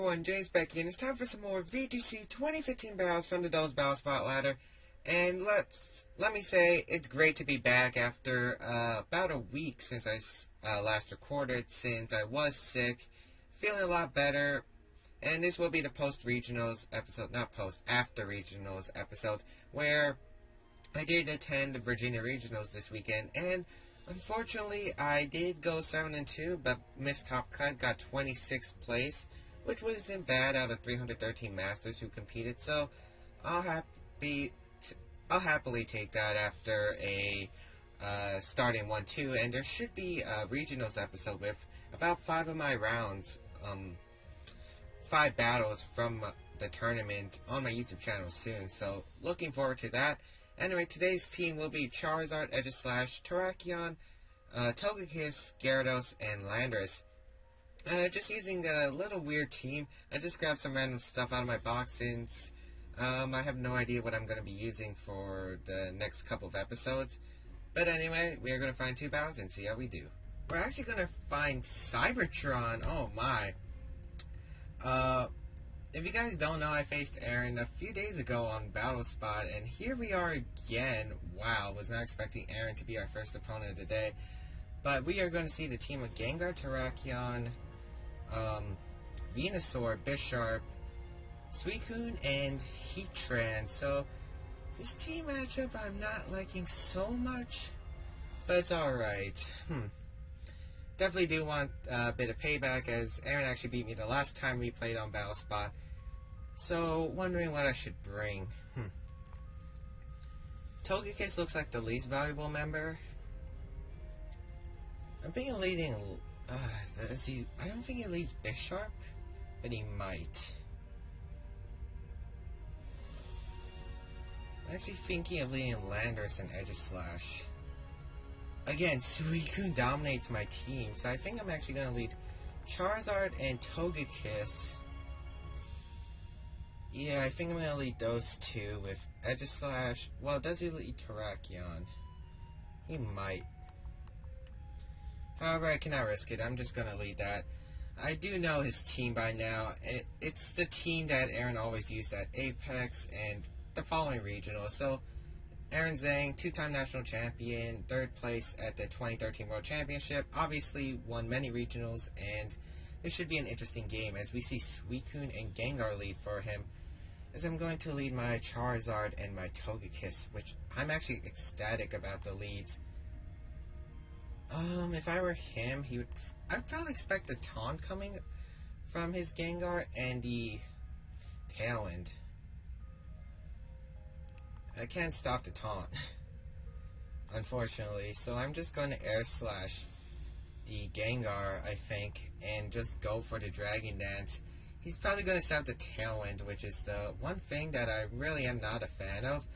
everyone, James Baek here, and it's time for some more VGC 2015 battles from the Dole's Battle Spot Ladder. And let me say, it's great to be back after about a week since I last recorded, since I was sick, feeling a lot better. And this will be the post-regionals episode, not post, after regionals episode, where I did attend the Virginia regionals this weekend, and unfortunately I did go 7-2, but missed top cut, got 26th place, which wasn't bad out of 313 masters who competed, so I'll happily take that after a starting 1-2, and there should be a regionals episode with about 5 of my rounds, 5 battles from the tournament on my YouTube channel soon, so looking forward to that. Anyway, today's team will be Charizard, Aegislash, Terrakion, Togekiss, Gyarados, and Landorus. Just using a little weird team. I just grabbed some random stuff out of my box since I have no idea what I'm going to be using for the next couple of episodes. But anyway, we are going to find 2 battles and see how we do. We're actually going to find Cybertron. Oh my. If you guys don't know, I faced Aaron a few days ago on Battle Spot, and here we are again. Wow, was not expecting Aaron to be our first opponent of the day. But we are going to see the team of Gengar, Terrakion, Venusaur, Bisharp, Suicune, and Heatran. So, this team matchup I'm not liking so much, but it's alright. Definitely do want a bit of payback, as Aaron actually beat me the last time we played on Battle Spot. So, wondering what I should bring. Togekiss looks like the least valuable member. I'm thinking leading... I don't think he leads Bisharp, but he might. I'm actually thinking of leading Landorus and Aegislash. Again, Suicune dominates my team, so I think I'm actually going to lead Charizard and Togekiss. Yeah, I think I'm going to lead those two with Aegislash. Well, does he lead Terrakion? He might. However, I cannot risk it. I'm just going to lead that. I do know his team by now. It's the team that Aaron always used at Apex and the following regional. So, Aaron Zhang, 2-time national champion, 3rd place at the 2013 World Championship, obviously won many regionals, and this should be an interesting game as we see Suicune and Gengar lead for him, as I'm going to lead my Charizard and my Togekiss, which I'm actually ecstatic about the leads. If I were him, I'd probably expect a taunt coming from his Gengar and the Tailwind. I can't stop the taunt, unfortunately, so I'm just going to Air Slash the Gengar, I think, and just go for the Dragon Dance. He's probably going to set up the Tailwind, which is the one thing that I really am not a fan of.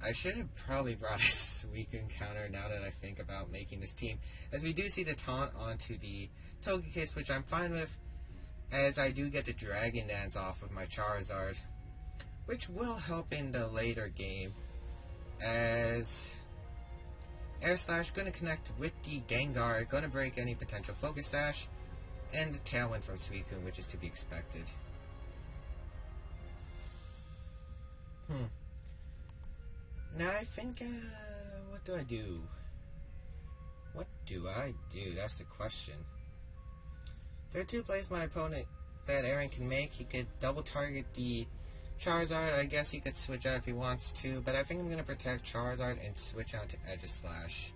I should have probably brought a Suicune counter now that I think about making this team, as we do see the taunt onto the Togekiss, which I'm fine with, as I do get the Dragon Dance off of my Charizard, which will help in the later game, as Air Slash going to connect with the Gengar, going to break any potential Focus Sash, and the Tailwind from Suicune, which is to be expected. Now I think, what do I do? What do I do? That's the question. There are 2 plays my opponent that Aaron can make. He could double target the Charizard. I guess he could switch out if he wants to, but I think I'm going to protect Charizard and switch out to Aegislash.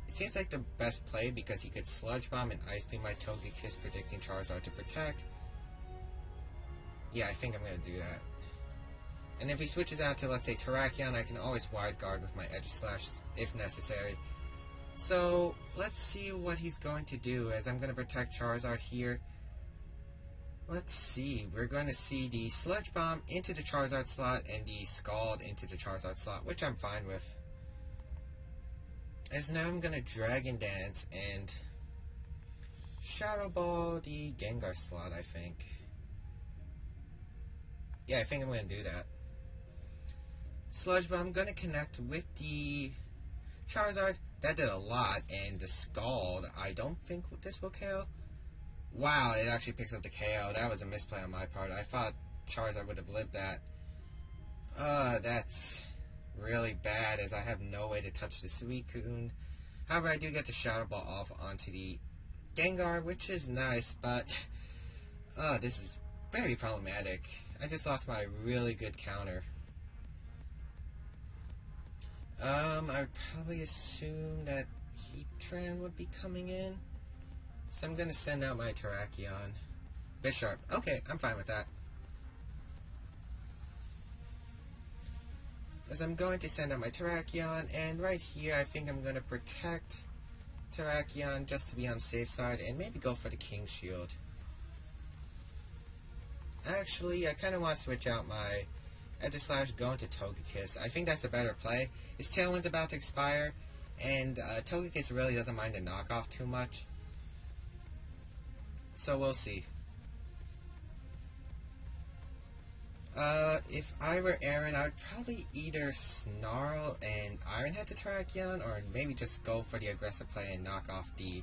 It seems like the best play because he could Sludge Bomb and Ice Beam my Togekiss, predicting Charizard to protect. Yeah, I think I'm going to do that. And if he switches out to, let's say, Terrakion, I can always Wide Guard with my Aegislash if necessary. So, let's see what he's going to do, as I'm going to protect Charizard here. Let's see, we're going to see the Sludge Bomb into the Charizard slot and the Scald into the Charizard slot, which I'm fine with. As now I'm going to Dragon Dance and Shadow Ball the Gengar slot, I think. Yeah, I think I'm going to do that. Sludge Bomb, going to connect with the Charizard. That did a lot, and the Scald, I don't think this will kill. Wow, it actually picks up the KO. That was a misplay on my part. I thought Charizard would have lived that. That's really bad, as I have no way to touch the Suicune. However, I do get the Shadow Ball off onto the Gengar, which is nice, but this is very problematic. I just lost my really good counter. I would probably assume that Heatran would be coming in, so I'm gonna send out my Terrakion. Bisharp. Okay, I'm fine with that. As I'm going to send out my Terrakion, and right here I think I'm gonna protect Terrakion just to be on the safe side, and maybe go for the King Shield. Actually, I kind of want to switch out my Edge-Slash, go into Togekiss. I think that's a better play. His Tailwind's about to expire, and Togekiss really doesn't mind the knockoff too much. So we'll see. If I were Aaron, I would probably either Snarl and Iron Head to Terrakion, or maybe just go for the aggressive play and knock off the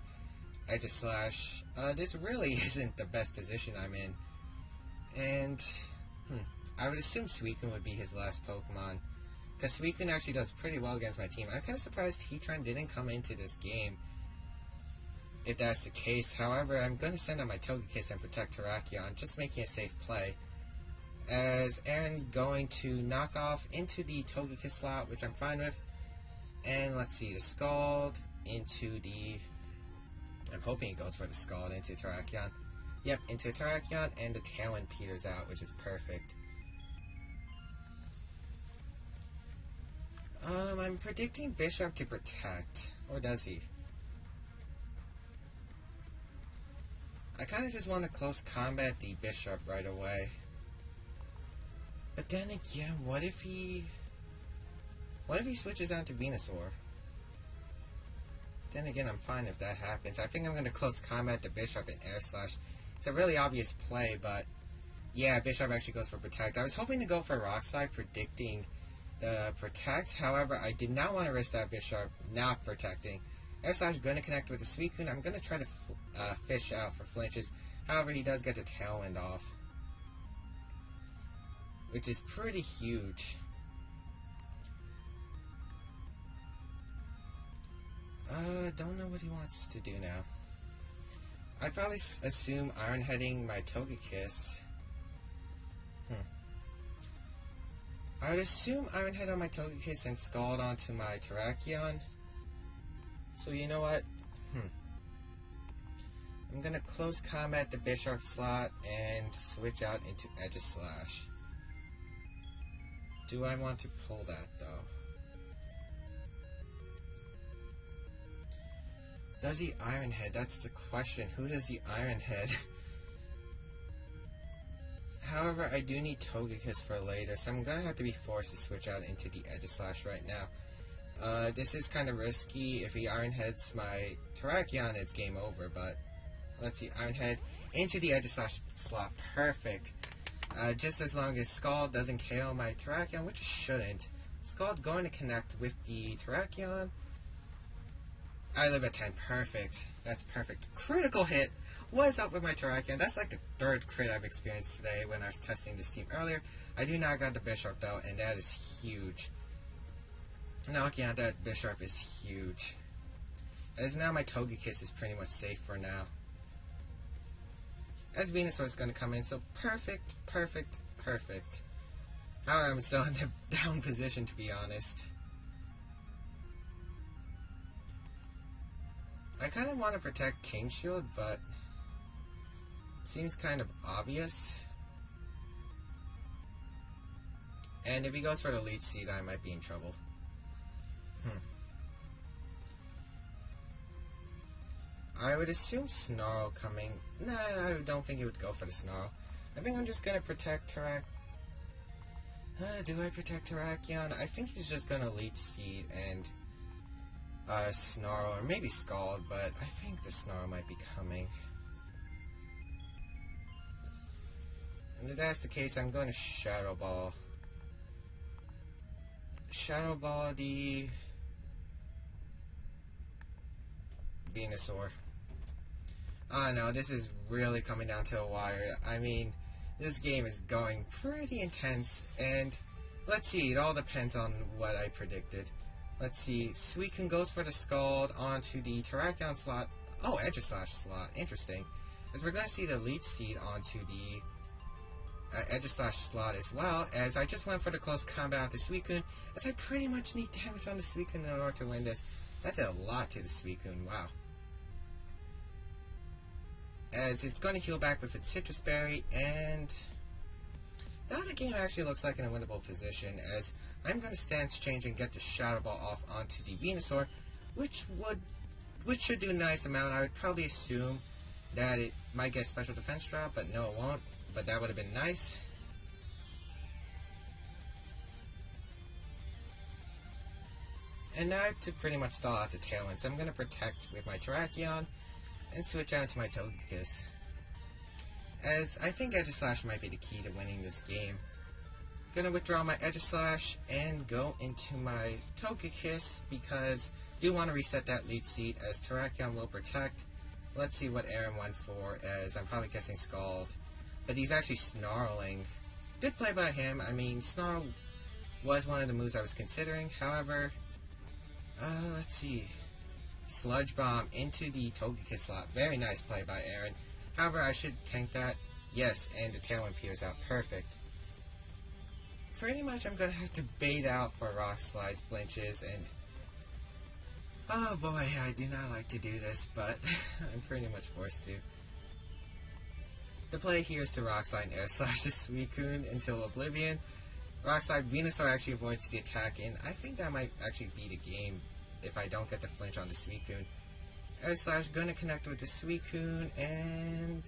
Edge-Slash. This really isn't the best position I'm in. And, I would assume Suicune would be his last Pokemon, because Suicune actually does pretty well against my team. I'm kind of surprised Heatran didn't come into this game, if that's the case. However, I'm going to send out my Togekiss and protect Terrakion, just making a safe play, as Aaron's going to knock off into the Togekiss slot, which I'm fine with. And let's see, the Scald into the... I'm hoping it goes for the Scald into Terrakion. Yep, into Terrakion, and the Tailwind peters out, which is perfect. I'm predicting Bisharp to protect. Or does he? I kind of just want to close combat the Bisharp right away. But then again, what if he switches out to Venusaur? Then again, I'm fine if that happens. I think I'm going to close combat the Bisharp and Air Slash. It's a really obvious play, but yeah, Bisharp actually goes for Protect. I was hoping to go for Rock Slide, predicting the Protect. However, I did not want to risk that Bisharp not protecting. Air Slash going to connect with the Suicune. I'm going to try to fish out for flinches. However, he does get the Tailwind off, which is pretty huge. Don't know what he wants to do now. I'd probably assume Iron Heading my Togekiss. I would assume Iron Head on my Togekiss and Scald onto my Terrakion. So you know what? I'm gonna close combat the Bisharp slot and switch out into Edge-Slash. Do I want to pull that though? Does he Iron Head? That's the question. Who does he Iron Head? However, I do need Togekiss for later, so I'm going to have to be forced to switch out into the Edge-Slash right now. This is kind of risky. If he Iron Heads my Terrakion, it's game over, but let's see. Iron Head into the Edge-Slash slot. Perfect. Just as long as Scald doesn't KO my Terrakion, which it shouldn't. Scald going to connect with the Terrakion. I live at 10. Perfect. That's perfect. Critical hit. What is up with my Terrakion? That's like the third crit I've experienced today when I was testing this team earlier. I do not got the Bisharp though, and that is huge. Knocking out that Bisharp is huge. As now my Togekiss is pretty much safe for now. As Venusaur is going to come in, so perfect, perfect, perfect. However, I'm still in the down position, to be honest. I kind of want to protect King Shield, but it seems kind of obvious. And if he goes for the Leech Seed, I might be in trouble. I would assume Snarl coming. Nah, I don't think he would go for the Snarl. I think I'm just going to protect Terrakion. Do I protect Terrakion? I think he's just going to Leech Seed and Snarl, or maybe Scald, but I think the Snarl might be coming. And if that's the case, I'm going to Shadow Ball. Shadow Ball the Venusaur. Oh no, this is really coming down to a wire. I mean, this game is going pretty intense, and let's see, it all depends on what I predicted. Let's see, Suicune goes for the Scald onto the Terrakion slot. Oh, Edgeslash slot, interesting. As we're going to see the Leech Seed onto the Edgeslash slot as well, as I just went for the close combat onto Suicune, as I pretty much need damage on the Suicune in order to win this. That did a lot to the Suicune, wow. As it's going to heal back with its Citrus Berry, and now the game actually looks like in a winnable position, as I'm going to stance change and get the Shadow Ball off onto the Venusaur, which should do a nice amount. I would probably assume that it might get special defense drop, but no, it won't. But that would have been nice. And now to pretty much stall out the Tailwind, so I'm going to protect with my Terrakion and switch out to my Togekiss, as I think Edgeslash might be the key to winning this game. I'm going to withdraw my Edgeslash and go into my Togekiss, because I do want to reset that Leech Seed, as Terrakion will protect. Let's see what Aaron went for, as I'm probably guessing Scald. But he's actually Snarling. Good play by him. I mean, Snarl was one of the moves I was considering. However, let's see. Sludge Bomb into the Togekiss slot. Very nice play by Aaron. However, I should tank that. Yes, and the Tailwind peers out. Perfect. Pretty much I'm going to have to bait out for Rock Slide flinches, and oh boy, I do not like to do this, but I'm pretty much forced to. The play here is to Rock Slide and Air Slash the Suicune until Oblivion. Rock Slide, Venusaur actually avoids the attack, and I think that might actually be the game if I don't get the flinch on the Suicune. Air Slash gonna connect with the Suicune, and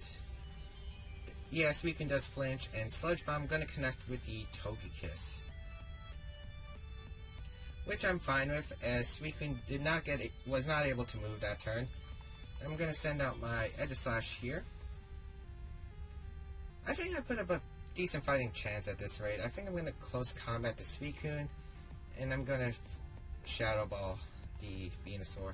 yeah, Suicune does flinch, and Sludge Bomb gonna connect with the Togekiss, which I'm fine with, as Suicune was not able to move that turn. I'm gonna send out my Edgeslash here. I think I put up a decent fighting chance at this rate. I think I'm gonna close combat the Suicune, and I'm gonna Shadow Ball the Venusaur.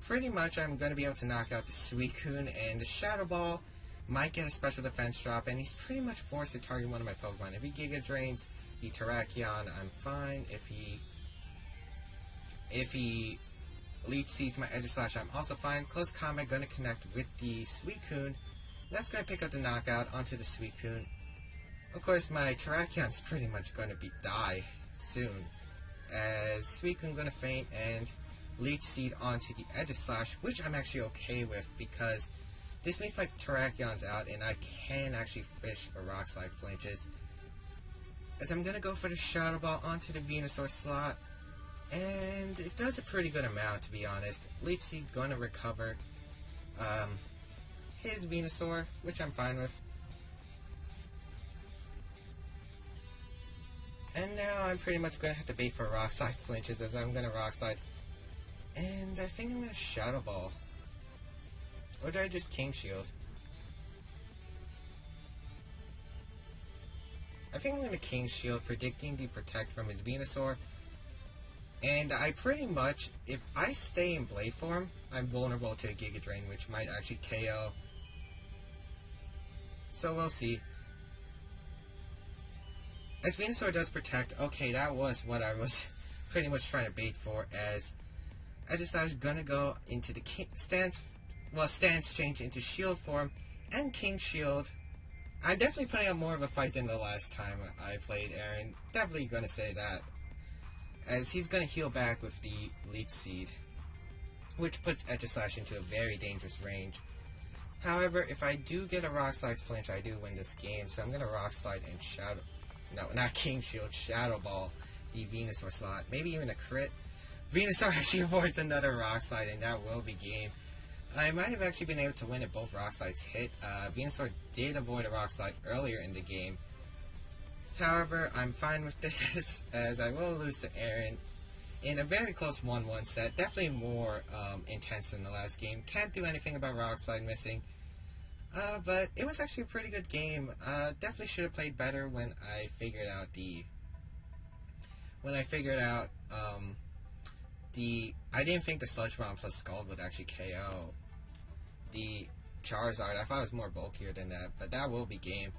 Pretty much I'm going to be able to knock out the Suicune, and the Shadow Ball might get a special defense drop, and he's pretty much forced to target one of my Pokemon. If he Giga Drains the Terrakion, I'm fine. If he Leech Seeds my Edgeslash, I'm also fine. Close combat going to connect with the Suicune. That's going to pick up the knockout onto the Suicune. Of course, my Terrakion's pretty much going to die soon, as Suicune going to faint and Leech Seed onto the Edgeslash, which I'm actually okay with, because this means my Terrakion's out and I can actually fish for Rock Slide flinches. As I'm going to go for the Shadow Ball onto the Venusaur slot, and it does a pretty good amount, to be honest. Leech Seed going to recover his Venusaur, which I'm fine with. And now I'm pretty much going to have to bait for Rock Slide flinches, as I'm going to Rock Slide. And I think I'm going to Shadow Ball. Or do I just King Shield? I think I'm going to King Shield, predicting the Protect from his Venusaur. And I pretty much, if I stay in Blade form, I'm vulnerable to a Giga Drain, which might actually KO. So we'll see. As Venusaur does Protect, okay, that was what I was pretty much trying to bait for, as I just was going to go into the stance change into Shield form, and King Shield. I'm definitely putting up more of a fight than the last time I played Aaron. Definitely going to say that, as he's going to heal back with the Leech Seed, which puts Edgeslash into a very dangerous range. However, if I do get a Rock Slide flinch, I do win this game, so I'm going to Rock Slide and Shadow... No, not King Shield, Shadow Ball the Venusaur slot. Maybe even a crit. Venusaur actually avoids another Rock Slide, and that will be game. I might have actually been able to win if both Rock Slides hit. Venusaur did avoid a Rock Slide earlier in the game. However, I'm fine with this, as I will lose to Aaron in a very close 1-1 set. Definitely more intense than the last game. Can't do anything about Rock Slide missing. But it was actually a pretty good game. Definitely should have played better when I figured out I didn't think the Sludge Bomb plus Scald would actually KO. the Charizard. I thought it was more bulkier than that, but that will be game.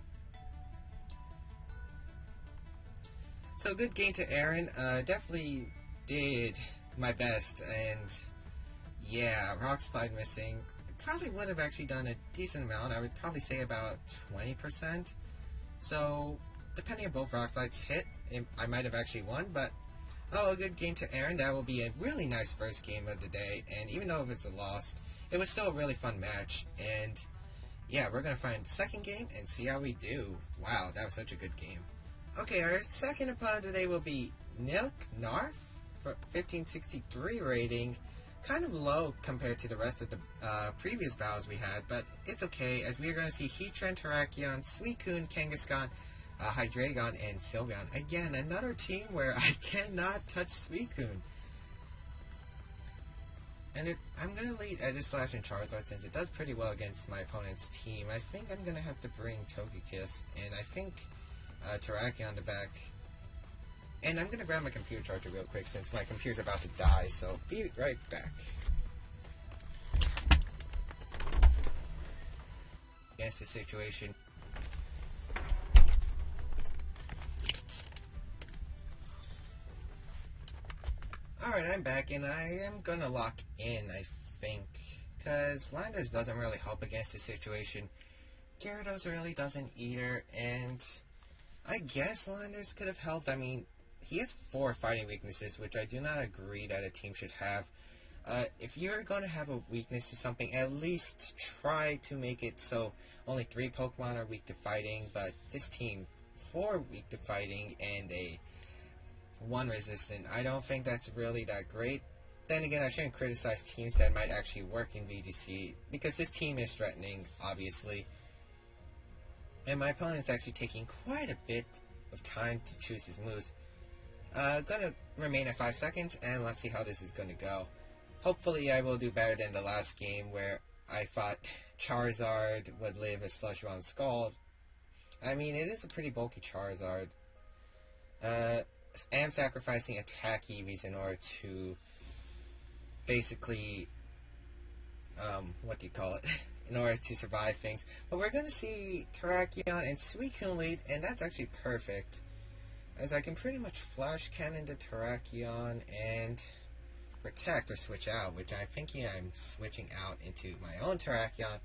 So good game to Aaron. Definitely did my best, and yeah, Rock Slide missing. Probably would have actually done a decent amount. I would probably say about 20%. So depending on both Rock Slides hit, I might have actually won, but oh, a good game to Aaron. That will be a really nice first game of the day, and even though if it's a loss, it was still a really fun match, and yeah, we're going to find the second game and see how we do. Wow, that was such a good game. Okay, our second opponent today will be Nilk Narf for 1563 rating. Kind of low compared to the rest of the previous battles we had, but it's okay, as we are going to see Heatran, Terrakion, Suicune, Kangaskhan, Hydreigon, and Sylveon. Again, another team where I cannot touch Suicune. And I'm going to lead Aegislash and Charizard since it does pretty well against my opponent's team. I think I'm going to have to bring Togekiss, and I think Terrakion to back. And I'm going to grab my computer charger real quick since my computer's about to die, so be right back. Against the situation. Alright, I'm back, and I am going to lock in, I think, because Landers doesn't really help against the situation. Gyarados really doesn't either, and I guess Landers could have helped. I mean, he has 4 fighting weaknesses, which I do not agree that a team should have. If you're going to have a weakness to something, at least try to make it so only 3 Pokemon are weak to fighting, but this team, 4 weak to fighting and a 1 resistant. I don't think that's really that great. Then again, I shouldn't criticize teams that might actually work in VGC, because this team is threatening, obviously. And my opponent's actually taking quite a bit of time to choose his moves. Gonna remain at 5 seconds, and let's see how this is gonna go. Hopefully I will do better than the last game where I thought Charizard would live a Slush Bomb Scald. I mean, it is a pretty bulky Charizard. I am sacrificing attack EVs in order to basically, in order to survive things. But we're gonna see Terrakion and Suicune lead, and that's actually perfect, as I can pretty much Flash Cannon to Terrakion and Protect or switch out, which I'm thinking I'm switching out into my own Terrakion.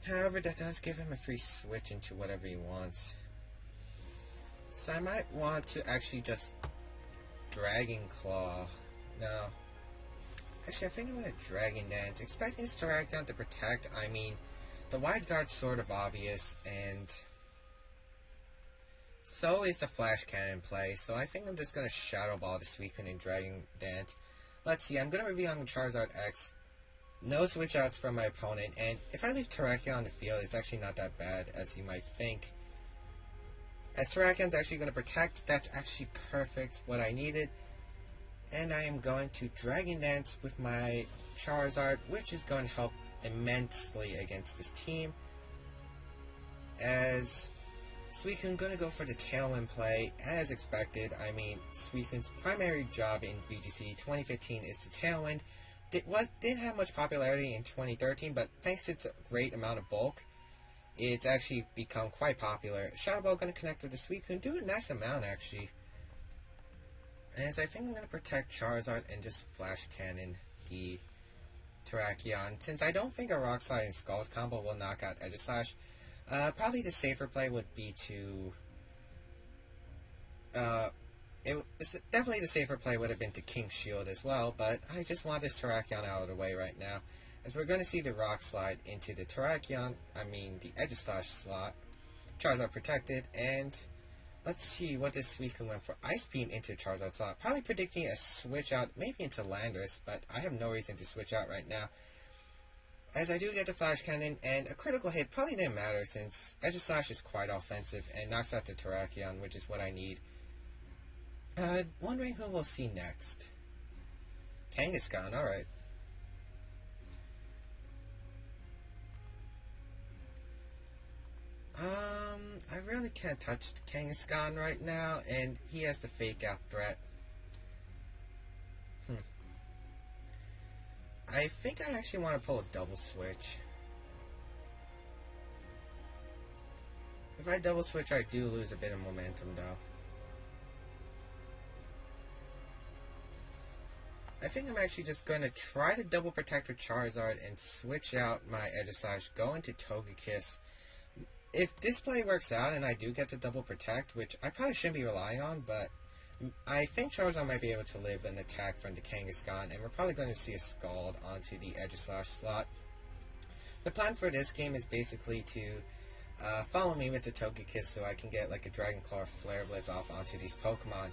However, that does give him a free switch into whatever he wants. So I might want to actually just Dragon Claw. No. Actually, I think I'm going to Dragon Dance. Expecting his Terrakion to Protect. I mean, the Wide Guard's sort of obvious, and so is the Flash Cannon play, so I think I'm just going to Shadow Ball the Suicune and Dragon Dance. Let's see, I'm going to reveal on Charizard X. No switch outs from my opponent, and if I leave Terrakion on the field, it's actually not that bad as you might think. As Terrakion's actually going to Protect, that's actually perfect, what I needed. And I am going to Dragon Dance with my Charizard, which is going to help immensely against this team. As Suicune going to go for the Tailwind play, as expected. I mean, Suicune's primary job in VGC 2015 is the Tailwind. Didn't have much popularity in 2013, but thanks to its great amount of bulk, it's actually become quite popular. Shadow Ball going to connect with the Suicune, do a nice amount actually. As I think I'm going to Protect Charizard and just Flash Cannon the Terrakion, since I don't think a Rock Slide and Scald combo will knock out Aegislash. Probably the safer play would be to definitely the safer play would have been to King Shield as well, but I just want this Terrakion out of the way right now, as we're going to see the Rock Slide into the Terrakion, the Aegislash slot. Charizard protected, and let's see what this Suicune went for. Ice Beam into Charizard slot, probably predicting a switch out, maybe into Landorus, but I have no reason to switch out right now. As I do get the Flash Cannon, and a critical hit probably didn't matter since Aegislash is quite offensive and knocks out the Terrakion, which is what I need. Wondering who we'll see next. Kangaskhan, alright. I really can't touch Kangaskhan right now, and he has the Fake Out threat. I think I actually want to pull a double switch. If I double switch, I do lose a bit of momentum, though. I think I'm actually just going to try to double protect with Charizard and switch out my Aegislash, go into Togekiss. If this play works out and I do get to double protect, which I probably shouldn't be relying on, but I think Charizard might be able to live an attack from the Kangaskhan, and we're probably going to see a Scald onto the Aegislash slot. The plan for this game is basically to follow me with the Togekiss so I can get like a Dragon Claw or Flare Blitz off onto these Pokemon.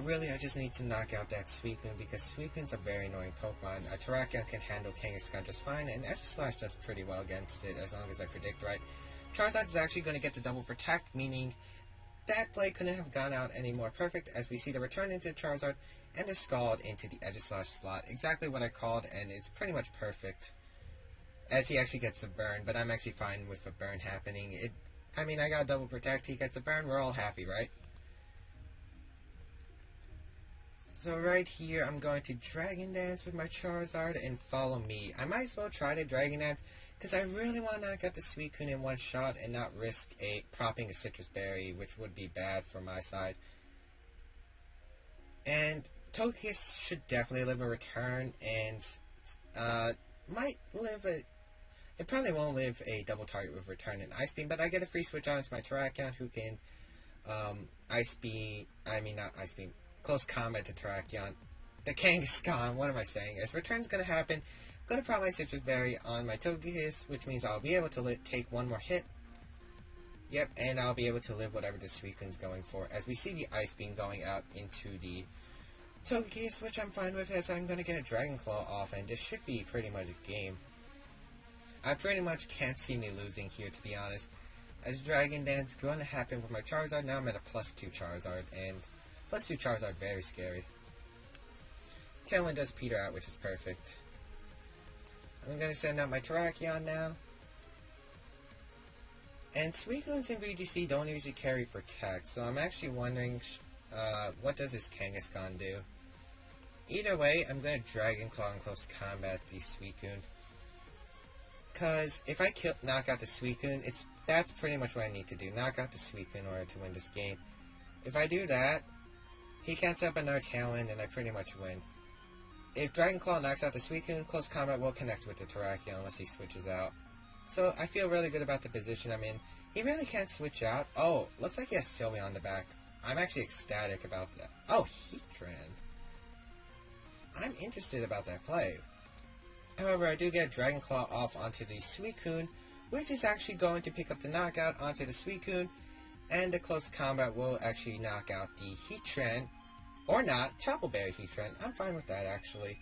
Really, I just need to knock out that Suicune because Suicune's a very annoying Pokemon. Terrakion can handle Kangaskhan just fine, and Aegislash does pretty well against it as long as I predict right. Charizard is actually going to get the double protect, meaning that play couldn't have gone out any more perfect as we see the return into Charizard and the Scald into the Aegislash slot. Exactly what I called, and it's pretty much perfect. As he actually gets a burn, but I'm actually fine with a burn happening. I mean, I got double protect, he gets a burn, we're all happy, right? So right here, I'm going to Dragon Dance with my Charizard and follow me. I might as well try to Dragon Dance, because I really want to knock out the Suicune in one shot and not risk propping a Citrus Berry, which would be bad for my side. And Togekiss should definitely live a return, and might live a... It probably won't live a double target with return and Ice Beam, but I get a free switch on to my Terrakion, who can Close Combat to Terrakion. The Kangaskhan, what am I saying? As return's going to happen, I'm going to prop my Citrus Berry on my Togekiss, which means I'll be able to take one more hit. Yep, and I'll be able to live whatever the Suicune's going for, as we see the Ice Beam going out into the Togekiss, which I'm fine with, as I'm going to get a Dragon Claw off, and this should be pretty much a game. I pretty much can't see me losing here, to be honest. As Dragon Dance going to happen with my Charizard, now I'm at a +2 Charizard, and +2 Charizard, very scary. Tailwind does peter out, which is perfect. I'm going to send out my Terrakion now. And Suicunes in VGC don't usually carry Protect, so I'm actually wondering, what does this Kangaskhan do? Either way, I'm going to Dragon Claw and Close Combat the Suicune. Because if I knock out the Suicune, that's pretty much what I need to do. Knock out the Suicune in order to win this game. If I do that, he can't set up another Tailwind, and I pretty much win. If Dragon Claw knocks out the Suicune, Close Combat will connect with the Terrakion unless he switches out. So I feel really good about the position I'm in. He really can't switch out. Oh, looks like he has Sylvie on the back. I'm actually ecstatic about that. Oh, Heatran. I'm interested about that play. However, I do get Dragon Claw off onto the Suicune, which is actually going to pick up the knockout onto the Suicune, and the Close Combat will actually knock out the Heatran, or not, Chople Berry Heatran. I'm fine with that, actually,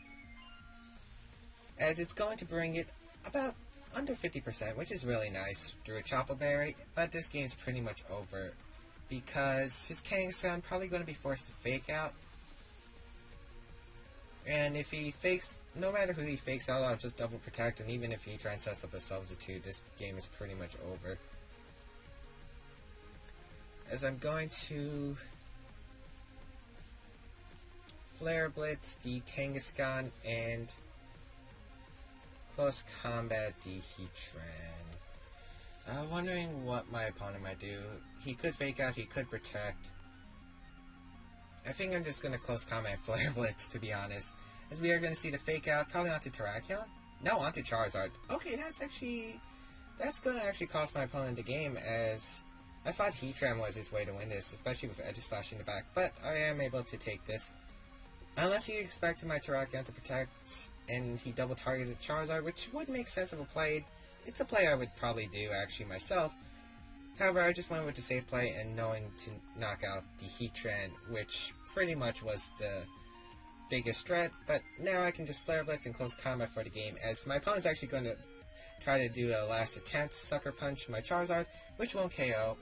as it's going to bring it about under 50%, which is really nice through a Chople Berry, but this game's pretty much over, because his Kangaskhan probably going to be forced to fake out. And if he fakes, no matter who he fakes out, I'll just double protect, and even if he tries and sets up a substitute, this game is pretty much over. As I'm going to Flare Blitz the Kangaskhan and Close Combat the Heatran. Wondering what my opponent might do. He could fake out, he could protect. I think I'm just going to Close Combat Flare Blitz, to be honest. As we are going to see the fake out, probably onto Terrakion? No, onto Charizard. Okay, that's going to actually cost my opponent the game, as I thought Heatran was his way to win this, especially with Aegislash in the back, but I am able to take this. Unless he expected my Terrakion to protect, and he double targeted Charizard, which would make sense of a play. It's a play I would probably do, actually, myself. However, I just went with the safe play and knowing to knock out the Heatran, which pretty much was the biggest threat, but now I can just Flare Blitz and Close Combat for the game, as my opponent's actually going to try to do a last attempt, Sucker Punch my Charizard, which won't KO,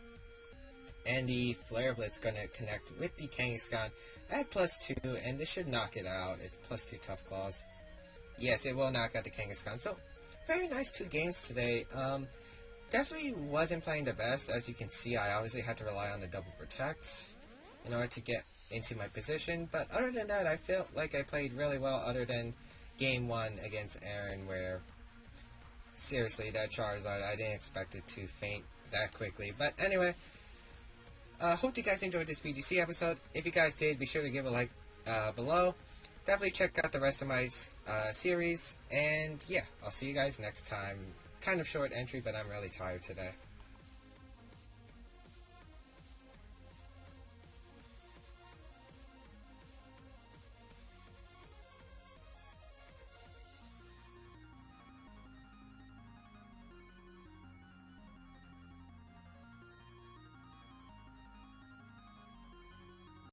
and the Flare Blitz going to connect with the Kangaskhan at +2, and this should knock it out. It's +2 Tough Claws. Yes, it will knock out the Kangaskhan, so very nice 2 games today. Definitely wasn't playing the best. As you can see, I obviously had to rely on the double protect in order to get into my position. But other than that, I felt like I played really well, other than game 1 against Aaron, where seriously, that Charizard, I didn't expect it to faint that quickly. But anyway, hope you guys enjoyed this VGC episode. If you guys did, be sure to give a like below. Definitely check out the rest of my series. And yeah, I'll see you guys next time. Kind of short entry, but I'm really tired today.